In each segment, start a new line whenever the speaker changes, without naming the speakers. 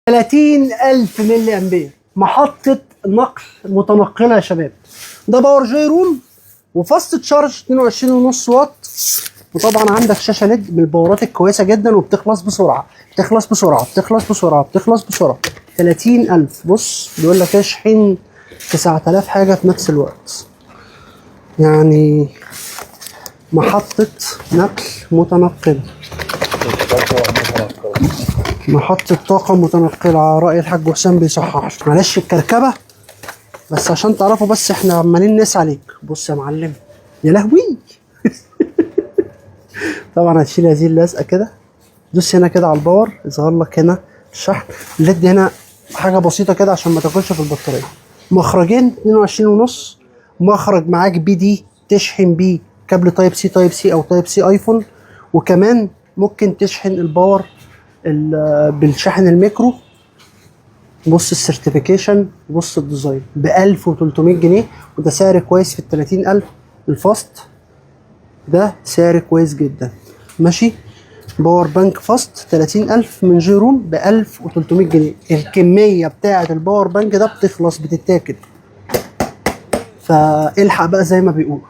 30,000 ملي امبير، محطة نقل متنقلة يا شباب. ده باور جاي روم وفاست تشارج 22.5 واط، وطبعا عندك شاشة ليد من الباورات الكويسة جدا، وبتخلص بسرعة بتخلص بسرعة بتخلص بسرعة بتخلص بسرعة. 30,000. بص بيقول لك اشحن 9000 حاجة في نفس الوقت. يعني محطة نقل متنقلة، محطة طاقة متنقلة على رأي الحاج حسام بيصحح. معلش الكركبة بس عشان تعرفوا، بس احنا عمالين نسعى عليك. بص يا معلم، يا لهوي طبعا هتشيل هذه اللزقة كده، دوس هنا كده على الباور، يظهر لك هنا الشحن. الليد هنا حاجة بسيطة كده عشان ما تاكلش في البطارية. مخرجين 22.5، مخرج معاك بي دي تشحن بيه كابل تايب سي او تايب سي ايفون، وكمان ممكن تشحن الباور بالشحن الميكرو. بص السيرتيفيكيشن، بص الديزاين ب 1300 جنيه، وده سعر كويس في ال 30,000. الفاست ده سعر كويس جدا. ماشي، باور بانك فاست 30,000 من جي روم ب 1300 جنيه. الكمية بتاعة الباور بانك ده بتخلص، بتتاكل، فالحق بقى زي ما بيقولوا.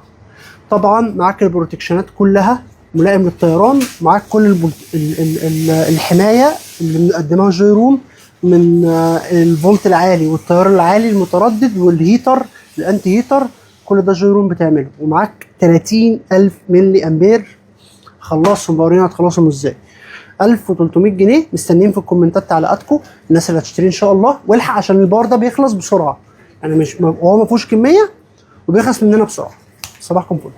طبعا معاك البروتكشنات كلها، ملائم للطيران، معاك كل الحماية اللي مقدمها جي روم من الفولت العالي والتيار العالي المتردد والهيتر الانتي هيتر، كل ده جي روم بتعمله. ومعاك 30,000 ملي امبير. خلصهم بقى، ورينا هتخلصهم ازاي. 1300 جنيه. مستنيين في الكومنتات تعليقاتكم، الناس اللي هتشتري ان شاء الله. والحق عشان الباور ده بيخلص بسرعه، يعني مش هو ما فيهوش كميه وبيخلص مننا بسرعه. صباحكم فل.